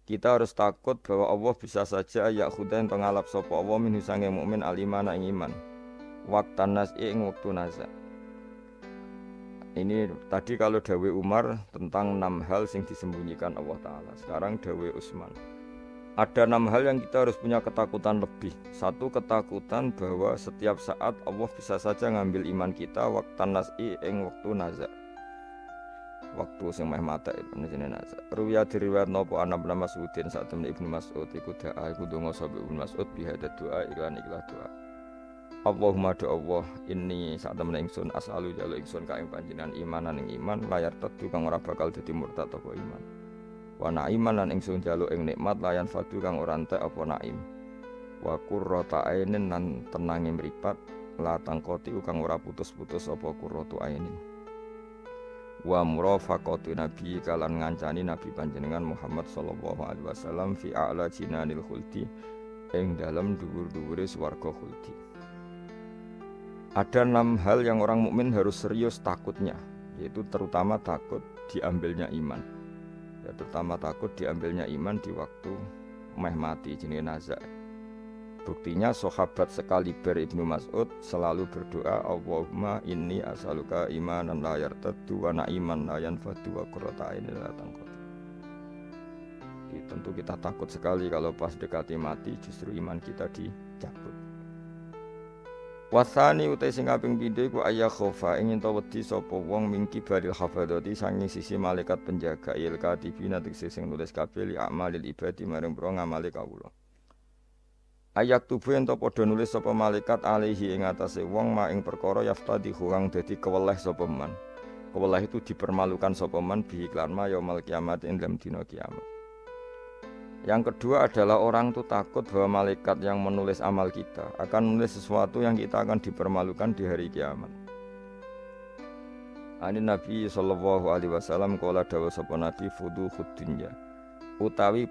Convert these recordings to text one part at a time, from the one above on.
Kita harus takut bahwa Allah bisa saja yakhudain pengalap sapa Allah minhu sange mukmin alimana ing iman. Waktan nas'i ing wektu naza. Ini tadi kalau dawe Umar tentang 6 hal sing disembunyikan Allah Ta'ala. Sekarang dawe Utsman. Ada 6 hal yang kita harus punya ketakutan lebih. Satu, ketakutan bahwa setiap saat Allah bisa saja ngambil iman kita waktan nas'i ing waktu naza. Waktu sing meh mata jenenge naza. Ruwiya diriwayat napa ana Ibnu Mas'udin sak temne Ibnu Mas'ud iku doa iku donga sapa Ibnu Mas'ud bihada doa iklan ikhlas doa. Allahumma do Allah inni sak temne ingsun as'alu jalu ingsun ka ing panjenengan imanan ing iman layar tetu kang ora bakal dadi murtad apa iman. Wa na'iman lan ingsun jalu ing nikmat layan fadu kang ora entek apa naim. Wa qurrata ainin lan tenange mripat la tangkoti kang ora putus-putus apa qurratu ainin. Wa murafaqatu nabi kalan ngancani nabi panjenengan Muhammad sallallahu alaihi wasallam fi a'la jinanil khuldi ing dalem dhuwur-dhuwure swarga khuldi. Ada 6 hal yang orang mukmin harus serius takutnya, yaitu terutama takut diambilnya iman. Ya, terutama takut diambilnya iman di waktu meh mati jenenge naza. Buktinya sahabat sekaliber Ibnu Mas'ud selalu berdoa Allahumma inni as'aluka imanan la yartaddu wa na'iman la yanfadu wa qurrata ainin la tanqati. Tentu kita takut sekali kalau pas dekati mati justru iman kita dicabut. Wasani utai sing kaping pindho iku ayya khofa ingin to wedi sapa wong mingki baril hafadzati sanging sisi malaikat penjaga il katibina tegese sing nulis kabeh li amalil ibadi maring pro ngamale kawula. Ayak tubuh ento padha nulis sapa malaikat alaihi ing atase wong ma ing perkara yaftadi kang dadi keweleh sapa man. Keweleh itu dipermalukan sapa man bi iklan ma yaumul kiamat ing dalam dina kiamat. Yang kedua adalah orang itu takut bahwa malaikat yang menulis amal kita akan menulis sesuatu yang kita akan dipermalukan di hari kiamat. Ani Nabi sallallahu alaihi wasallam kala dawuh sapa Nabi fuduhud dunya. Utawi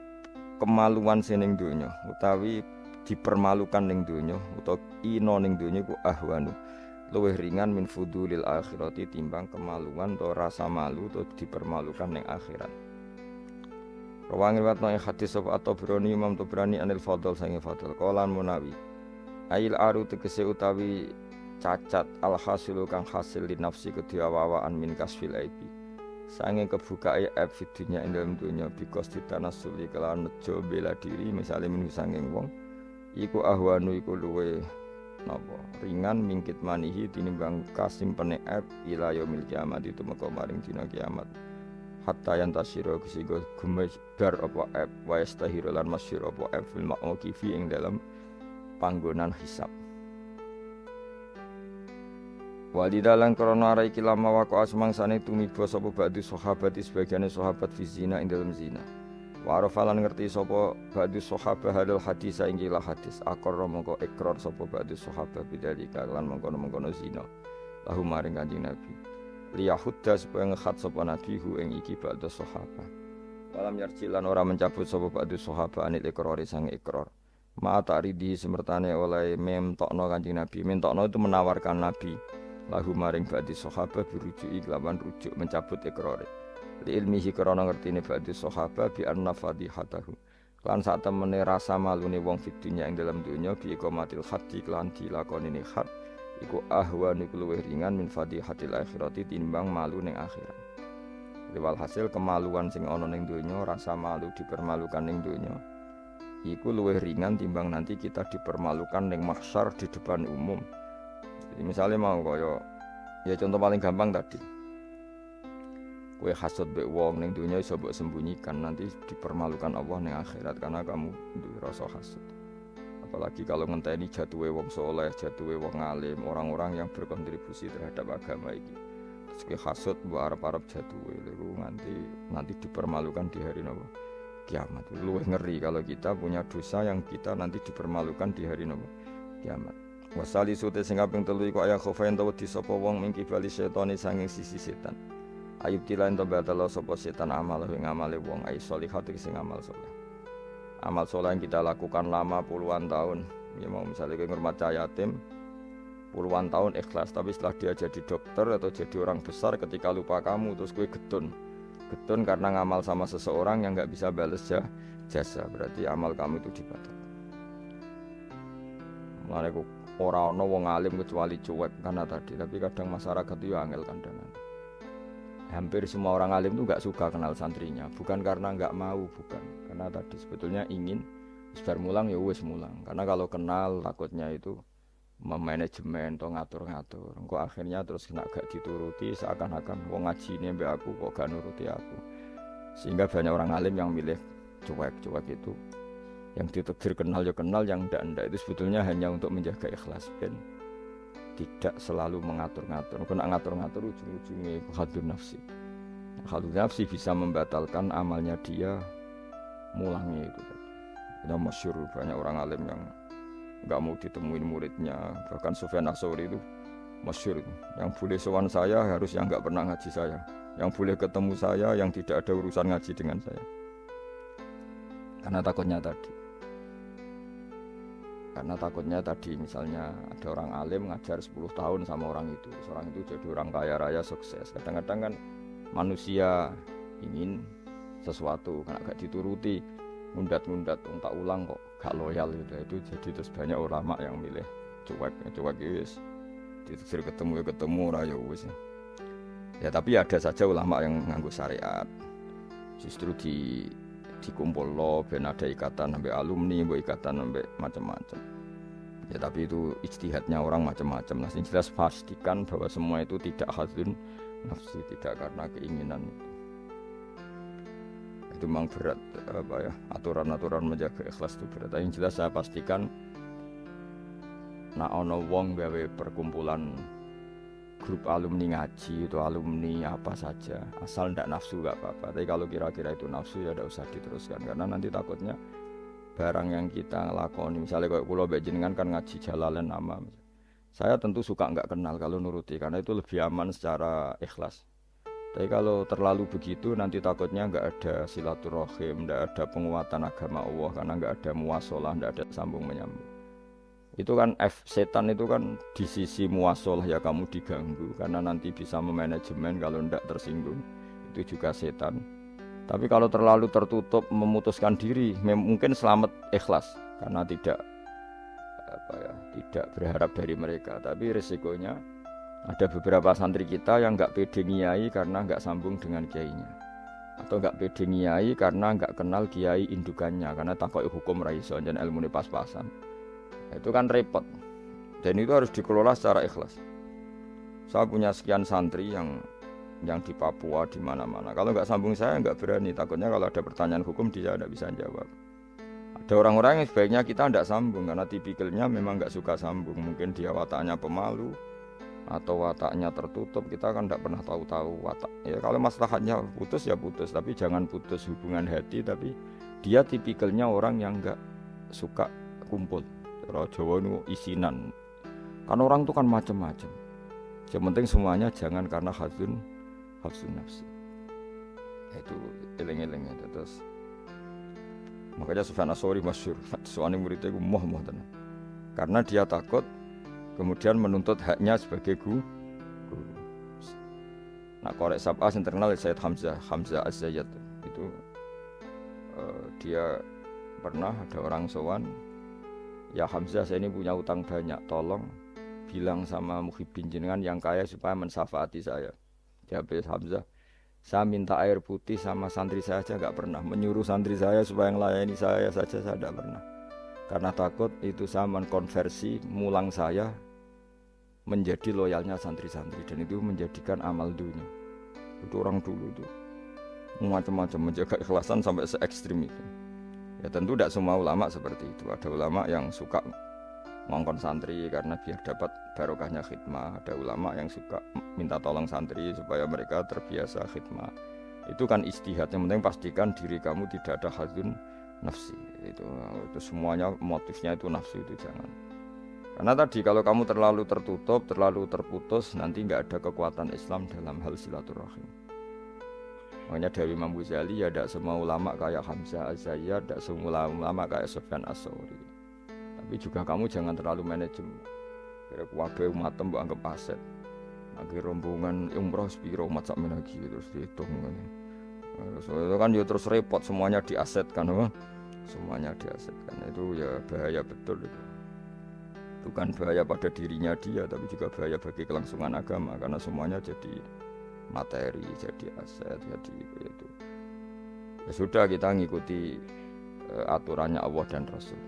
kemaluan sining donya, utawi dipermalukan ning donya, utawa ina ning donya ku ahwanu. Luwih ringan min fudulil akhirati timbang kemaluan atau rasa malu atau dipermalukan ning akhirat. Rawang riwayat nang hadis sapa At-Tabrani Imam Tabrani anil Fadl sange Fadl qalan Munawi ail aru tegese utawi cacat al hasilu kang hasil li nafsi kedua awaan min kasfil aibi sange kebukae aib fidunya ing dalem dunya bikos ditanasuli kelawan nejo bela diri misale min sange wong iku ahwanu iku luwe napa ringan mingkit manihi tinimbang kasimpene aib ila yaumil kiamat itu meka maring dina kiamat. Hatta yang tasyiro kesigo gumebar apa aib wa yastahiru lan masyiro apa aib fil ma'uqifi ing dalam panggonan hisab. Walidalan krana ara iki lama waqo asmangsane tumiba sapa ba'du sahabat sebagiane sahabat fi zina ing dalam zina. Wa arafalan ngerti sapa ba'du sahabat hadal hadis ing gila hadis aqarra mongko ikrar sapa ba'du sahabat bidzalika lan mongkono-mongkono zina. Lahu maring Kanjeng Nabi. Liyahudda supaya ngekhat sapa nabi hu ing iki ba'da sahabat. Walam yarjilan ora mencabut sapa ba'da sahabat anil ikrari sang ikrar. Ma ta'ridi semertane oleh memtokno Kanjeng Nabi. Mentokno itu menawarkan Nabi lahu maring ba'da sahabat birujuki kelawan rujuk mencabut ikrare. Li ilmihi krana ngertine ba'da sahabat bi anna fadihatahu. Lan sak temene rasa malune wong fid dunya ing dalam dunya bi iqamatil haddi lan dilakonine had iku ahwan iku luwih ringan min fadihatil akhirati timbang malu ning akhirat. Riwal hasil kemaluan sing ana ning donya, rasa malu dipermalukan ning donya iku luwih ringan timbang nanti kita dipermalukan ning mahsyar di depan umum. Jadi misalnya mau kaya ya contoh paling gampang tadi. Kowe hasud mbek wong ning donya iso mbok sembunyikan, nanti dipermalukan Allah ning akhirat karena kamu duwe rasa hasud. Apalagi kalau ngenteni jatuhe wong soleh, jatuhe wong alim, orang-orang yang berkontribusi terhadap agama ini. Terus ke hasud mbok arep-arep jatuhe lho nanti dipermalukan di hari nopo kiamat. Luwih ngeri kalau kita punya dosa yang kita nanti dipermalukan di hari nopo kiamat. Wasali sute sing kaping 3 iku aya khofa ento wedi sapa wong mingki bali setane sanging sisi setan. Ayub tilan to batalo sapa setan amal ing amale wong ai sholihati sing amal saleh. Amal soleh yang kita lakukan lama puluhan tahun, ya mau misalnya kita ngurmat yatim puluhan tahun ikhlas, tapi setelah dia jadi dokter atau jadi orang besar ketika lupa kamu terus gue gedun getun karena ngamal sama seseorang yang nggak bisa balas jasa, berarti amal kamu itu dibatalkan. Mulane kok ora ana wong alim kecuali cuek karena tadi, tapi kadang masyarakat itu angel kandangan. Hampir semua orang alim itu nggak suka kenal santrinya, bukan karena nggak mau, bukan karena tadi sebetulnya ingin sebar mulang ya wis mulang, karena kalau kenal takutnya itu memanajemen atau ngatur-ngatur. Engko akhirnya terus kena gak dituruti, seakan-akan wong ngaji ini mbak aku kok gak nuruti aku. Sehingga banyak orang alim yang milih cuek-cuek itu. Yang ditakdir kenal ya kenal, yang ndak itu sebetulnya hanya untuk menjaga ikhlas dan tidak selalu mengatur-ngatur. Kalau ngatur-ngatur ujung-ujungnya khadun nafsi. Khadun nafsi bisa membatalkan amalnya dia, mulangnya itu. Itu masyhur, banyak orang alim yang nggak mau ditemuin muridnya. Bahkan Sufyan Ats-Tsauri itu masyhur, yang boleh sowan saya harus yang nggak pernah ngaji saya, yang boleh ketemu saya yang tidak ada urusan ngaji dengan saya, karena takutnya tadi misalnya ada orang alim ngajar 10 tahun sama orang itu jadi orang kaya raya sukses. Kadang-kadang kan manusia ingin sesuatu karena gak dituruti, ngundat-ngundat tak ulang kok gak loyal gitu. Itu jadi terus banyak ulama yang milih cuek wis ditegur ketemu ora ya wis. Ya tapi ada saja ulama yang nganggo syariat. Justru dikumpul lo ben ada ikatan sampai alumni, ikatan sampai macam-macam. Ya tapi itu ijtihadnya orang macam-macam. Nah, yang jelas pastikan bahwa semua itu tidak hadzun nafsi, tidak karena keinginan. Itu memang berat aturan-aturan menjaga ikhlas itu berat. Yang jelas saya pastikan nak ono wong gawe perkumpulan grup alumni ngaji atau alumni apa saja, asal ndak nafsu gak apa-apa. Tapi kalau kira-kira itu nafsu ya ndak usah diteruskan, karena nanti takutnya barang yang kita lakoni, misalnya kayak kula mbek jenengan kan ngaji Jalalain nama, saya tentu suka nggak kenal kalau nuruti, karena itu lebih aman secara ikhlas. Tapi kalau terlalu begitu nanti takutnya nggak ada silaturahim, nggak ada penguatan agama Allah, karena nggak ada muwasalah, nggak ada sambung menyambung. Itu kan setan itu kan di sisi muwasalah ya kamu diganggu, karena nanti bisa memanajemen kalau nggak tersinggung, itu juga setan. Tapi kalau terlalu tertutup memutuskan diri, mungkin selamat ikhlas karena tidak berharap dari mereka. Tapi risikonya ada beberapa santri kita yang nggak pede ngiyai karena nggak sambung dengan kiainya, atau nggak pede ngiyai karena nggak kenal kiai indukannya, karena takut hukum raiso dan ilmu ini pas-pasan. Itu kan repot, dan itu harus dikelola secara ikhlas. Saya punya sekian santri yang di Papua, di mana-mana. Kalau nggak sambung saya nggak berani, takutnya kalau ada pertanyaan hukum dia tidak bisa jawab. Ada orang-orang yang sebaiknya kita tidak sambung karena tipikalnya memang nggak suka sambung. Mungkin dia wataknya pemalu atau wataknya tertutup, kita kan tidak pernah tahu watak. Ya kalau maslahatnya putus ya putus, tapi jangan putus hubungan hati. Tapi dia tipikalnya orang yang nggak suka kumpul. Orang Jawa itu isinan. Kan orang itu kan macam-macam. Yang penting semuanya jangan karena hadzun nafsi. Itu eling-eling itu terus. Makanya Sufyan Ats-Tsauri masyhur, soalnya muridnya itu moh tenan. Karena dia takut kemudian menuntut haknya sebagai guru. Nah, korek sab'ah yang terkenal Sayyid Hamzah Az-Zayyad itu dia pernah ada orang sowan, ya Hamzah saya ini punya utang banyak, tolong bilang sama Muhyiddin jenengan yang kaya supaya mensafaati saya. Jawab Hamzah, saya minta air putih sama santri saya aja nggak pernah, menyuruh santri saya supaya melayani saya saja saya tidak pernah, karena takut itu saya mengkonversi mulang saya menjadi loyalnya santri-santri, dan itu menjadikan amal dunia. Itu orang dulu itu macam-macam menjaga ikhlasan sampai se-ekstrim itu. Ya tentu tidak semua ulama seperti itu. Ada ulama yang suka ngongkon santri karena biar dapat barokahnya khidmah. Ada ulama yang suka minta tolong santri supaya mereka terbiasa khidmah. Itu kan ijtihad. Yang penting pastikan diri kamu tidak ada hadzun nafsi. Itu semuanya motifnya itu nafsu, itu jangan. Karena tadi kalau kamu terlalu tertutup, terlalu terputus, nanti nggak ada kekuatan Islam dalam hal silaturahim. Makanya dari Imam Ghazali ya tidak semua ulama kayak Hamzah Az-Zayyad, tidak semua ulama kayak Sufyan Ats-Tsauri. Tapi juga kamu jangan terlalu manajemen. Kira kuwabe umatem mbok anggap aset. Akhir rombongan umroh sepiro umat sak menagi terus dihitung. Soalnya kan ya terus repot semuanya diasetkan, apa? Semuanya diasetkan itu ya bahaya betul itu. Bukan bahaya pada dirinya dia, tapi juga bahaya bagi kelangsungan agama karena semuanya jadi materi, jadi aset, jadi itu. Ya sudah kita ngikuti aturannya Allah dan Rasul.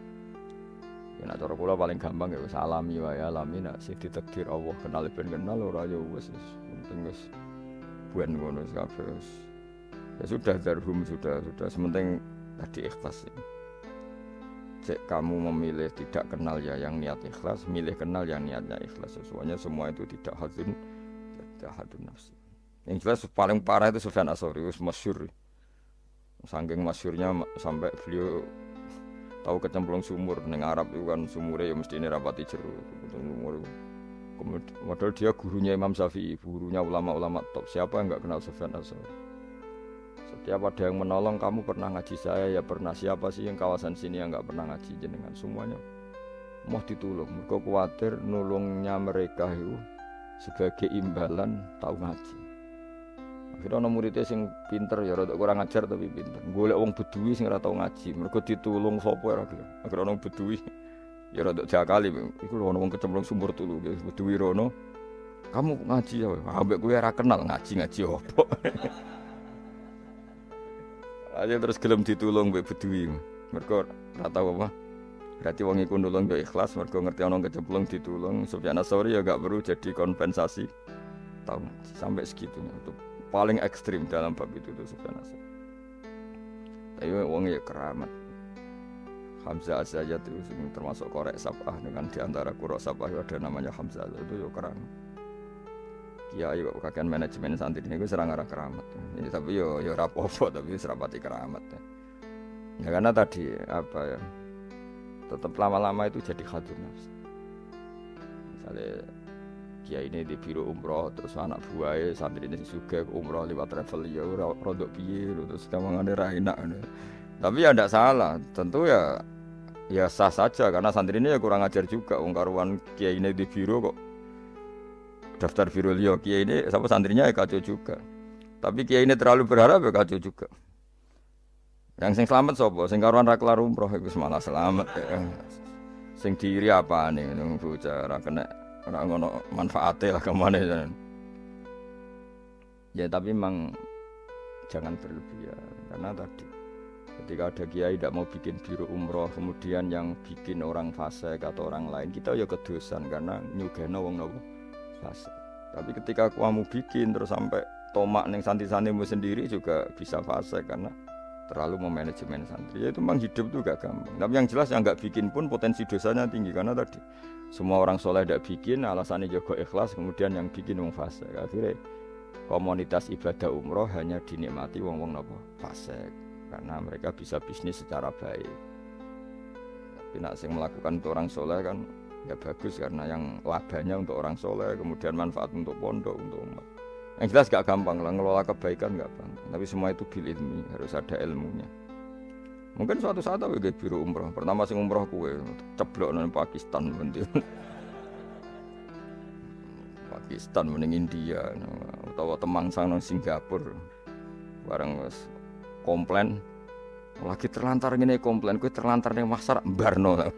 Ya nak cara kula paling gampang ya wis alami wae alami nak sing ditakdir Allah kenal ben kenal ora ya wis penting wis buan ngono kabeh. Ya sudah darhum sudah sementing tadi ikhlas. Cek kamu memilih tidak kenal ya yang niat ikhlas, milih kenal yang niatnya ikhlas. Semuanya semua itu tidak hadun nafsi. Yang jelas paling parah itu Sufyan Ats-Tsauri, masyhur. Saking masyhurnya sampai beliau tahu kecemplung sumur ning Arab itu kan sumure ya mesti ini rapati jero. Kemudian dia gurunya Imam Syafi'i, gurunya ulama-ulama top. Siapa yang enggak kenal Sufyan Ats-Tsauri? Setiap ada yang menolong, kamu pernah ngaji saya, ya pernah. Siapa sih yang kawasan sini yang enggak pernah ngaji jenengan? Semuanya mau ditolong. Mereka khawatir nulungnya mereka itu sebagai imbalan tahu ngaji. Akhirnya ana muridé sing pinter ya rada kurang ajar tapi pinter. Golek wong bedui sing ora tau ngaji, mergo ditulung sapa ora gelem. Akhirnya ana bedui ya rada jakali, iku lho ana wong kecemplung sumur tulu, bedui rono. Kamu ngaji ya, ambek kowe ora kenal ngaji opo. Aja terus gelem ditulung mbek bedui. Mergo ora tau apa. Berarti wong iku nulung yo ikhlas, mergo ngerti ana kecemplung ditulung. Sufyan Ats-Tsauri ya gak perlu jadi kompensasi. Tahu sampai segitunya untuk paling ekstrim dalam bab itu tuh Sufyan Ats-Tsauri. Tapi wong ya keramat. Hamzah Az-Zayyat itu termasuk korek sabah dengan diantara qurra sabah ada namanya Hamzah itu ya keramat. Kiai kok kakean manajemen santri ini gue serang arah keramat. Ya, tapi yo rapopo tapi serapati keramat. Ya karena tadi apa ya? Tetap lama-lama itu jadi hadun nafsi. Misalnya Kiai ini di biro umroh terus anak buahnya santri ini juga umroh lewat travel ya rodok piye terus kamangane ra enak. Tapi ya ndak salah, tentu ya sah saja karena santri ini ya kurang ajar juga wong karuan Kiai ini di biro kok daftar biro liya Kiai ini sama santrinya ya kacau juga. Tapi Kiai ini terlalu berharap ya kacau juga. Yang sing selamat sapa? Sing karuan ra kelar umroh iku malah selamat ya. Sing diri apane nang bocah ra kena ora ngono manfaate lah kemana ya tapi memang jangan berlebihan karena tadi ketika ada kiai tidak mau bikin biro umroh kemudian yang bikin orang fasik atau orang lain kita ya kedosan karena nyugeno wong nopo fasik. Tapi ketika kamu bikin terus sampai tomak ning santri-santrimu sendiri juga bisa fasik karena terlalu memanajemen santri. Ya itu memang hidup tuh gak gampang. Tapi yang jelas yang gak bikin pun potensi dosanya tinggi karena tadi semua orang soleh tidak bikin, alasannya juga ikhlas, kemudian yang bikin wong fasik. Akhirnya komunitas ibadah umroh hanya dinikmati wong-wong nopo fasik karena mereka bisa bisnis secara baik. Tapi nak sing melakukan untuk orang soleh kan ya bagus karena yang labanya untuk orang soleh, kemudian manfaat untuk pondok, untuk umat. Yang jelas gak gampang lah, ngelola kebaikan gak gampang. Tapi semua itu bil ilmi, harus ada ilmunya. Mungkin suatu saat aku ke biro umroh. Pertama sing umroh kue, ceblok nang Pakistan bentil. Pakistan mending India, atau Temangsang nang Singapura. Bareng wis komplain. Lagi terlantar ngene komplain, kue terlantar ning pasar mbarno.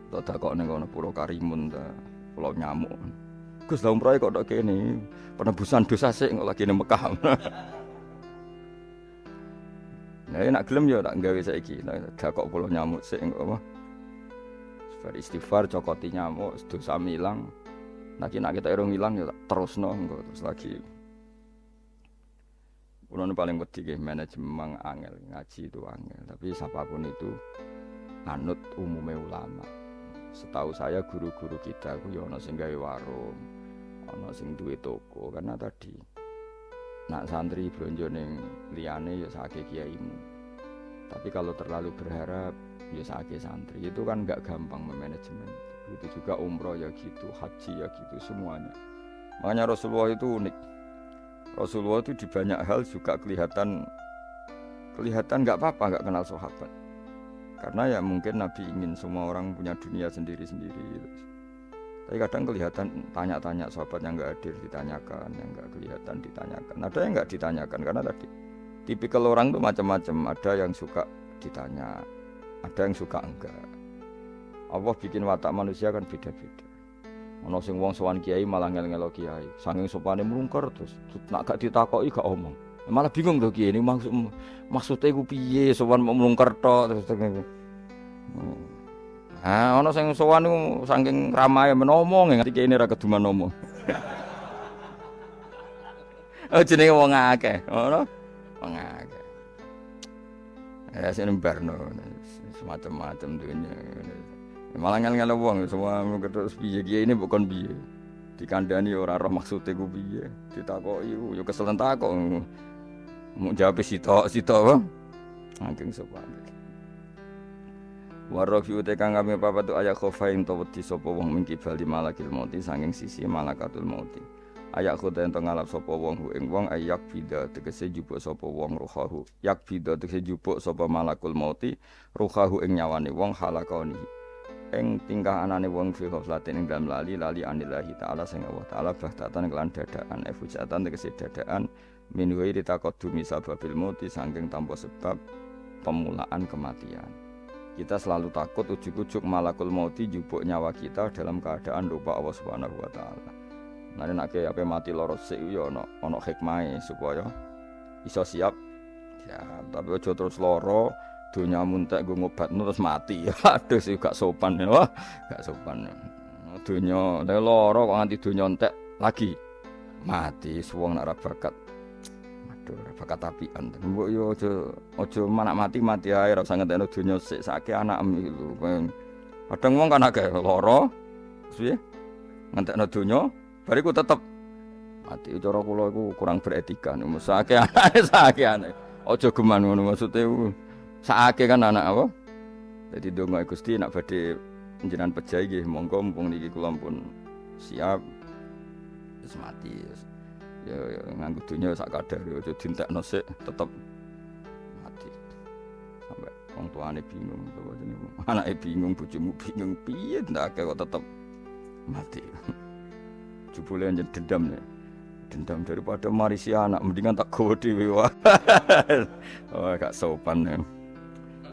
Tak takok ning kono Pura Karimun ta. Pulau Nyamuk. Gus lah umroh kok tok kene. Penebusan dosa sik kok lagi ning Mekah. Nah, nak gelem ya tak gawe saiki. Gak kok Pulau Nyamuk sik kok apa. Bar istighfar cokoti nyamuk dosa milang. Nek kita irung ilang ya tak terusno engko terus lagi. Kulo paling wedi nggih manajemen angel, ngaji itu angel. Tapi siapapun itu anut umume ulama. Setahu saya guru-guru kita ku ya ana sing gawe warung, ana sing duwe toko karena tadi nak santri blonjo ning liyane ya sakake kiaimu. Tapi kalau terlalu berharap ya sakake santri itu kan enggak gampang memanajemen. Begitu juga umroh ya gitu, haji ya gitu semuanya. Makanya Rasulullah itu unik. Rasulullah itu di banyak hal juga kelihatan enggak apa-apa enggak kenal sahabat. Karena ya mungkin Nabi ingin semua orang punya dunia sendiri-sendiri. Tapi kadang kelihatan tanya-tanya sahabat yang enggak hadir ditanyakan, yang enggak kelihatan ditanyakan. Ada yang enggak ditanyakan karena tadi tipikal orang tuh macam-macam. Ada yang suka ditanya, ada yang suka enggak. Allah bikin watak manusia kan beda-beda. Ono sing wong sowan kiai malah ngel-ngelo kiai. Saking sopane mlungker terus nak gak ditakoki gak omong. Malah bingung to kiai ini maksudnya iku piye sowan mlungker tok terus. Ono sing sowan niku saking ramae menomong nganti kiai ora keduman omong. Oh jenenge wong akeh, ngono. Wong akeh. Ya sing barno semacam-macam dunya. Malah ngel-ngel wong semua terus piye kiye ini bukan piye. Dikandani ora roh maksude ku piye. Ditakoki yo keselen takok. Mau jawab sitok apa? Angking sopan. Warafi uta kang kami papat tu ayak khofain to wedi sapa wong mingki bali malakil mauti sanging sisi malakatul mauti. Ayak khoda ento ngalap sapa wong hu ing wong ayak bida tegese jupuk sapa wong ruhahu. Yak bida tegese jupuk sapa malakul mauti ruhahu ing nyawane wong halakoni. Ing tingkah anane wong fi ghaflatin ing dalem lali anillahi taala sing Allah taala bahtatan kelan dadakan efujatan tegese dadakan min ghairi taqaddumi sababil mauti saking tanpa sebab pemulaan kematian. Kita selalu takut ujuk-ujuk malakul mauti jupuk nyawa kita dalam keadaan lupa Allah Subhanahu wa taala. Nah nek ape mati loro sik yo ana hikmahe supaya iso siap. Ya, tapi aja terus loro donya muntek nggo ngobatno terus mati. Aduh sih gak sopan ya. Wah, gak sopan. Donya lara kok nganti donya entek lagi mati wong nek ora bakat. Aduh, ora bakat apian. Mbok yo aja manak mati ae ora usah ngentekno donya sik sake anakmu iku. Kadang wong kan akeh lara. Piye? Ngentekno donya bariku tetep mati. Cara kula iku kurang beretika. Sake anake. Aja geman ngono maksude saake kan anak apa? Jadi donga Gusti nak badhe njenengan pejah nggih monggo mumpung niki kula pun siap wis mati. Ya nganggo dunya sak kadar aja dientekno sik tetep mati. Sampai wong tuane bingung to jenenge. Anake bingung, bojomu bingung piye ndak kok tetep mati. Jebule njen dendam ya. Dendam daripada marisi anak mendingan tak gowo dhewe wae. Oh gak sopan ya.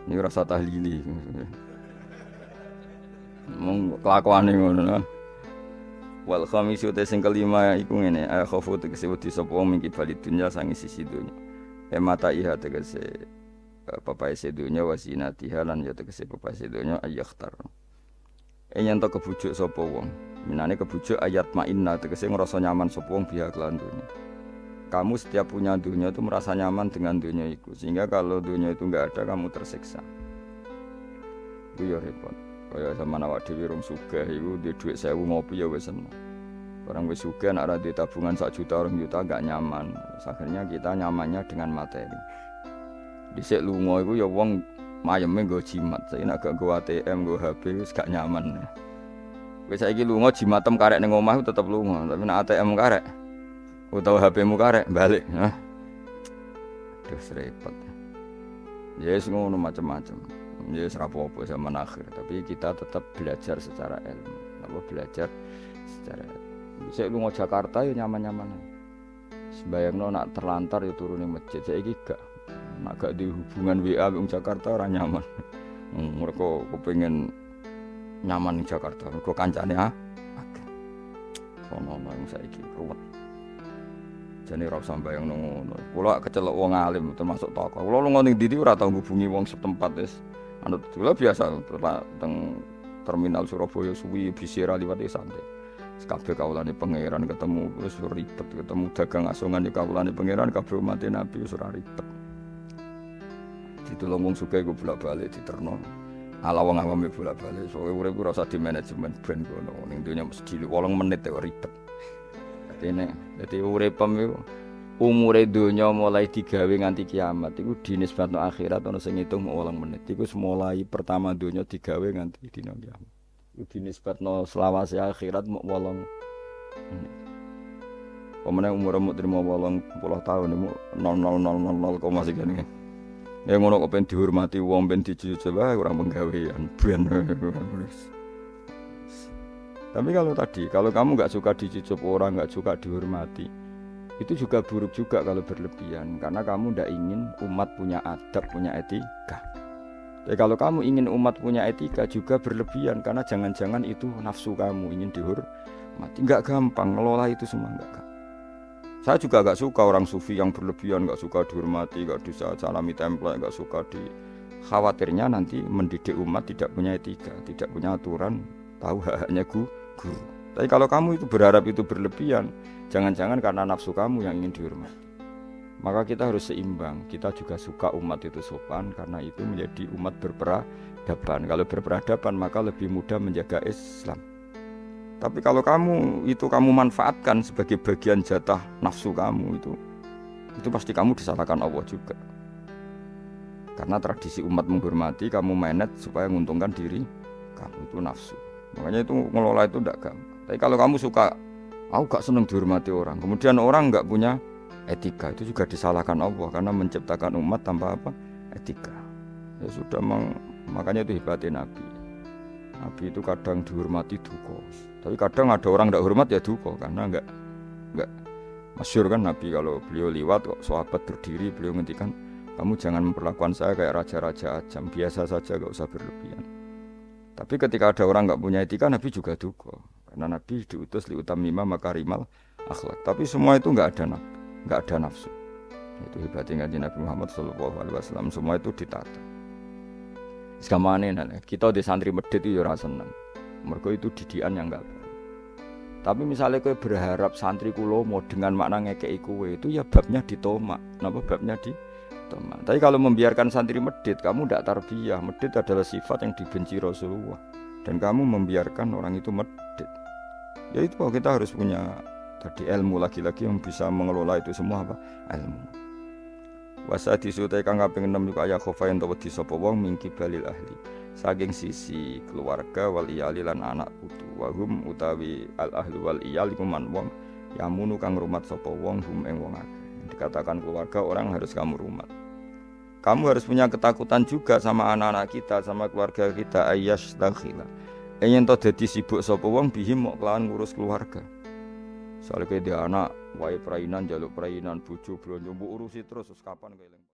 Ini rasa tahlili. Mong kelakuane ngono. Wal khamisu te sing kelima iku ngene, khofu tegese wedi sapa wong mingki bali dunya sangi sisi dunya. Mata iha tegese papae sedunya wasinatiha lan ya tegese papae sedunya ayakhtar. Yen to kebujuk sapa wong. Minane kebujuk ayat ma'inna tegese ngrasa nyaman sapa wong biha kelan dunya. Kamu setiap punya dunia itu merasa nyaman dengan dunia itu, sehingga kalau dunia itu enggak ada kamu tersiksa. Itu ya repot. Kaya zaman awak dhewe rong sugih iku duwe dhuwit 1000 ngopi ya wis seneng. Barang wis sugih nek ora duwe tabungan 1 juta 2 juta enggak nyaman. Akhirnya kita nyamannya dengan materi. Dhisik lunga iku ya wong mayeme nggo jimat, saiki nek gak nggo ATM, nggo HP wis gak nyaman. Wis saiki lunga jimatem karek ning omah tetep lunga, tapi nek ATM karek utawa HP-mu karek balik, nah. Aduh repot. Ya wis ngono macam-macam. Ya wis ra apa-apa zaman akhir, tapi kita tetap belajar secara ilmu. Apa belajar secara bisa lunga Jakarta ya nyaman-nyaman. Sembayangno nak terlantar ya turun ning masjid. Saiki gak. Nak gak di hubungan WA wong Jakarta ora nyaman. Mereka kepengin nyaman di Jakarta, mereka kancane akeh. Sono nang saiki ruwet. Jane ora usah mbayang ngono. Kula kecelok wong alim termasuk tokoh. Kula lunga ning ndi ora tau ngubungi wong setempat wis. Anut kula biasa teng terminal Surabaya suwi bisira liwat santai. Kabeh kawulane pangeran ketemu wis ribet, ketemu dagang asongan ya kawulane pangeran kabeh umat Nabi wis ora ribet. Ditulung wong sugih ku bolak-balik diterno. Ala wong awam bolak-balik. Soale urip ora usah di manajemen ben kono. Ning donya mesti 8 menit kok ribet. Dadi uripem iku umure donya mulai digawe nganti kiamat iku dinisbatno akhirat ana sing ngitung 8 menit. Iku mulai pertama donya digawe nganti dina kiamat. Iku dinisbatno selawase akhirat mok 8 menit. Pemene umurmu trimo 80 tahun iku 0000 sekian. Ya ngono kok ben dihormati wong ben dijujuk wae ora penggawean ben. Tapi kalau kamu nggak suka dicucup orang, nggak suka dihormati, itu juga buruk juga kalau berlebihan, karena kamu tidak ingin umat punya adab, punya etika. Tapi kalau kamu ingin umat punya etika juga berlebihan, karena jangan-jangan itu nafsu kamu ingin dihormati. Nggak gampang ngelola itu semua, nggak gampang. Saya juga nggak suka orang sufi yang berlebihan, nggak suka dihormati, nggak bisa salami template, nggak suka di. Khawatirnya nanti mendidik umat tidak punya etika, tidak punya aturan, tahu hanya guru. Tapi kalau kamu itu berharap itu berlebihan, jangan-jangan karena nafsu kamu yang ingin dihormati. Maka kita harus seimbang. Kita juga suka umat itu sopan, karena itu menjadi umat berperadaban. Kalau berperadaban maka lebih mudah menjaga Islam. Tapi kalau kamu manfaatkan sebagai bagian jatah nafsu kamu, itu pasti kamu disalahkan Allah juga. Karena tradisi umat menghormati, kamu manage supaya menguntungkan diri kamu, itu nafsu. Makanya itu ngelola itu tidak gampang. Tapi kalau kamu suka, aku gak seneng dihormati orang, kemudian orang gak punya etika, itu juga disalahkan Allah karena menciptakan umat tanpa etika. Ya sudah, makanya itu hebatnya Nabi. Nabi itu kadang dihormati duka, tapi kadang ada orang tidak hormat ya duka, karena enggak masyhur kan Nabi kalau beliau liwat kok sahabat berdiri, beliau ngendikan, kamu jangan memperlakukan saya kayak raja-raja ajam, biasa saja, gak usah berlebihan. Tapi ketika ada orang nggak punya etika, Nabi juga duka, karena Nabi diutus liutamima makarimal akhlak. Tapi semua itu nggak ada nafsu. Itu hebatnya Nabi Muhammad SAW. Semua itu ditata. Sekamane kita di santri medit itu ya seneng. Mergo itu didikan yang nggak baik. Tapi misalnya kowe berharap santri kulo mau dengan makna ngekei kowe, itu ya babnya ditomak. Napa babnya ditomak? Tapi kalau membiarkan santri medit, kamu tidak tarbiyah. Medit adalah sifat yang dibenci Rasulullah, dan kamu membiarkan orang itu medit. Ya itu kita harus punya tadi ilmu lagi-lagi yang bisa mengelola itu semua ilmu. Wasa disutai kang kaping 6 juga ya khofa yen wedi sapa wong mingki balil ahli. Saking sisi keluarga wal iyali lan anak putu. Wahum utawi al ahli wal iyali kuman wong yamunu kang rumat sapa wong hum ing wong akeh. Dikatakan keluarga orang harus kamu rumat. Kamu harus punya ketakutan juga sama anak-anak kita, sama keluarga kita. Ayyash dakhila. Ingin to dadi sibuk sapa wong bihim mok kelawan ngurus keluarga. Soale kowe dia anak, wae prainan jaluk prainan, bojo blonjo mbok urusi terus kapan kowe